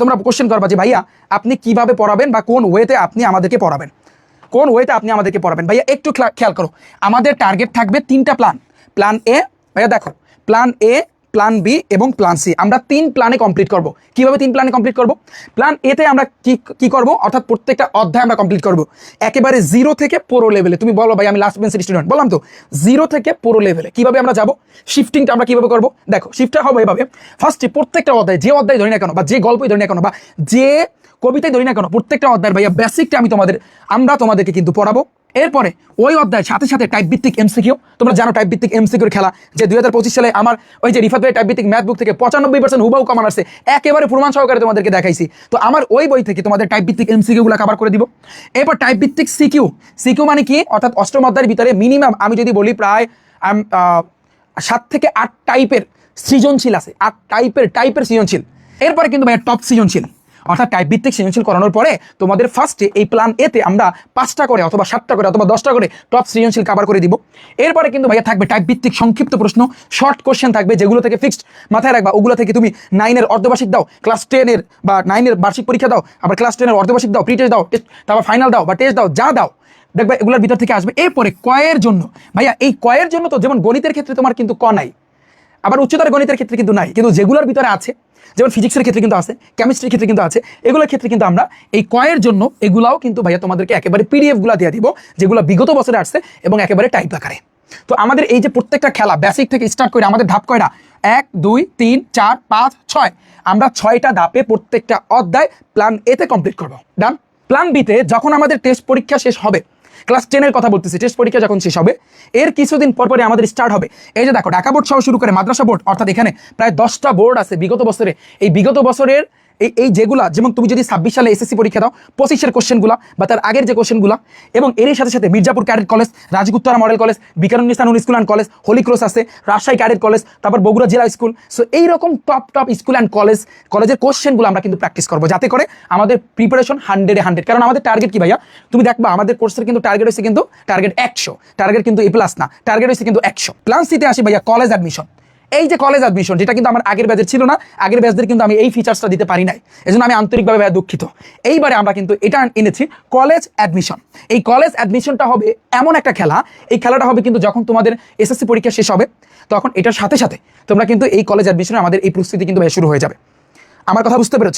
তোমরা কোশ্চেন করবা যে ভাইয়া আপনি কিভাবে পড়াবেন বা কোন ওয়েতে আপনি আমাদেরকে পড়াবেন, কোন ওয়েতে আপনি আমাদেরকে পড়াবেন। ভাইয়া একটু খেয়াল করো, আমাদের টার্গেট থাকবে 3টা প্ল্যান। প্ল্যান এ, ভাইয়া দেখো, প্ল্যান এ, প্ল্যান বি এবং প্ল্যান সি, আমরা 3 প্ল্যানে কমপ্লিট করব। কিভাবে 3 প্ল্যানে কমপ্লিট করব? প্ল্যান এতে আমরা কি করব, অর্থাৎ প্রত্যেকটা অধ্যায় আমরা কমপ্লিট করব একেবারে 0 থেকে পুরো লেভেলে। তুমি বলো ভাই আমি লাস্ট বেঞ্চের স্টুডেন্ট, বললাম তো 0 থেকে পুরো লেভেলে কিভাবে আমরা যাব, শিফটিংটা আমরা কিভাবে করব। দেখো শিফটটা হবে এভাবে, ফার্স্টে প্রত্যেকটা অধ্যায়, যে অধ্যায় ধরি না কেন বা যে গল্পই ধরি না কেন বা যে কবিতায় ধরি না কেন, প্রত্যেকটা অধ্যায়ের ভাইয়া বেসিকটা আমরা তোমাদেরকে কিন্তু পড়াবো। এরপরে ওই অধ্যায়ের সাথে সাথে টাইপ ভিত্তিক এমসিকিউ, তোমরা জানো টাইপ ভিত্তিক এমসিকিউর খেলা যে 2025 সালে আমার ওই যে রিফাত ভাই টাইপ ভিত্তিক ম্যাথ বুক থেকে 95% হুবাহু কমান আসছে, একেবারে প্রমাণ সহকারে তোমাদেরকে দেখাইছি। তো আমার ওই বই থেকে তোমাদের টাইপ ভিত্তিক এমসিকিউগুলো কভার করে দিব। এরপর টাইপ ভিত্তিক সিকিউ, সিকিউ মানে কি, অর্থাৎ অষ্টম অধ্যায়ের ভিতরে মিনিমাম আমি যদি বলি প্রায় 7 থেকে 8 টাইপের সৃজনশীল আছে, 8 টাইপের সৃজনশীল। এরপরে কিন্তু ভাইয়া টপ সৃজনশীল, অর্থাৎ টাইপ ভিত্তিক সৃজনশীল করানোর পরে তোমাদের ফার্স্টে এই প্ল্যান এতে আমরা 5টা করে অথবা 7টা করে অথবা 10টা করে টপ সৃজনশীল কভার করে দিব। এরপরে কিন্তু ভাইয়া থাকবে টাইপ ভিত্তিক সংক্ষিপ্ত প্রশ্ন, শর্ট কোশ্চেন থাকবে, যেগুলো থেকে ফিক্সড মাথায় রাখবা, ওগুলো থেকে তুমি 9-এর অর্ধবার্ষিক দাও, ক্লাস 10-এর বা 9-এর বার্ষিক পরীক্ষা দাও, আবার ক্লাস 10-এর অর্ধবার্ষিক দাও, প্রি টেস্ট দাও, তারপর ফাইনাল দাও বা টেস্ট দাও, যা দাও দেখবে এগুলোর ভিতর থেকে আসবে। এরপরে কয়ের জন্য, ভাইয়া এই কয়ের জন্য তো যেমন গণিতের ক্ষেত্রে তোমার কিন্তু ক নাই, আবার উচ্চতর গণিতের ক্ষেত্রে কিন্তু নাই, কিন্তু যেগুলোর ভিতরে আছে, যেমন ফিজিক্সের ক্ষেত্রে কিন্তু আছে, কেমিস্ট্রির ক্ষেত্রে কিন্তু আছে, এগুলোর ক্ষেত্রে কিন্তু আমরা এই কয়ের জন্য এগুলাও কিন্তু ভাইয়া তোমাদেরকে একেবারে পিডিএফগুলো দিয়ে দিব, যেগুলো বিগত বছরে আসছে এবং একেবারে টাইপ আকারে। তো আমাদের এই যে প্রত্যেকটা খেলা বেসিক থেকে স্টার্ট করে আমাদের ধাপ কয়টা, 1 2 3 4 5 6, আমরা 6টা ধাপে প্রত্যেকটা অধ্যায় প্ল্যান এতে কমপ্লিট করব। ডান। প্ল্যান বিতে যখন আমাদের টেস্ট পরীক্ষা শেষ হবে, ক্লাস 10-এর কথা বলতেছি, টেস্ট পরীক্ষা যখন শেষ হবে এর কিছুদিন পরে আমাদের স্টার্ট হবে এই যে দেখো ঢাকা বোর্ড সহ শুরু করে মাদ্রাসা বোর্ড, অর্থাৎ এখানে প্রায় 10টা বোর্ড আছে বিগত বছরে। এই বিগত বছরের এই যেগুলা, যেমন তুমি যদি 26 সালে এসএসসি পরীক্ষা দাও, 25-এর কোশ্চেনগুলা বা তার আগের যে কোশ্চেনগুলা, এবং এর সাথে সাথে মির্জাপুর ক্যাডেট কলেজ, রাজগুপ্তরা model college, Viqarunnisa Noon school and college, holy cross আছে, রাজশাহী ক্যাডেট কলেজ, তারপর বগুড়া জেলা স্কুল। সো এইরকম টপ স্কুল অ্যান্ড কলেজের কোশ্চেনগুলো আমরা কিন্তু প্র্যাকটিস করবো, যাতে করে আমাদের প্রিপারেশন 100-এ 100। কারণ আমাদের টার্গেট কি ভাইয়া, তুমি দেখবা আমাদের কোর্সের কিন্তু টার্গেট হচ্ছে কিন্তু টার্গেট 100, টার্গেট কিন্তু A+ না, টার্গেট হচ্ছে কিন্তু 100। প্ল্যান সিতে আসি ভাইয়া কলেজ অ্যাডমিশন। এই যে কলেজ অ্যাডমিশন, যেটা কিন্তু আমার আগের ব্যাচের ছিল না, আগের ব্যাচদের কিন্তু আমি এই ফিচার্সটা দিতে পারি নাই, এজন্য আমি আন্তরিকভাবে দুঃখিত। এইবারে আমরা কিন্তু এটা এনেছি কলেজ অ্যাডমিশন। এই কলেজ অ্যাডমিশনটা হবে এমন একটা খেলা, এই খেলাটা হবে কিন্তু যখন তোমাদের এসএসসি পরীক্ষা শেষ হবে, তখন এটার সাথে সাথে তোমরা কিন্তু এই কলেজ অ্যাডমিশনে আমাদের এই প্রস্তুতি কিন্তু শুরু হয়ে যাবে। আমার কথা বুঝতে পেরেছো?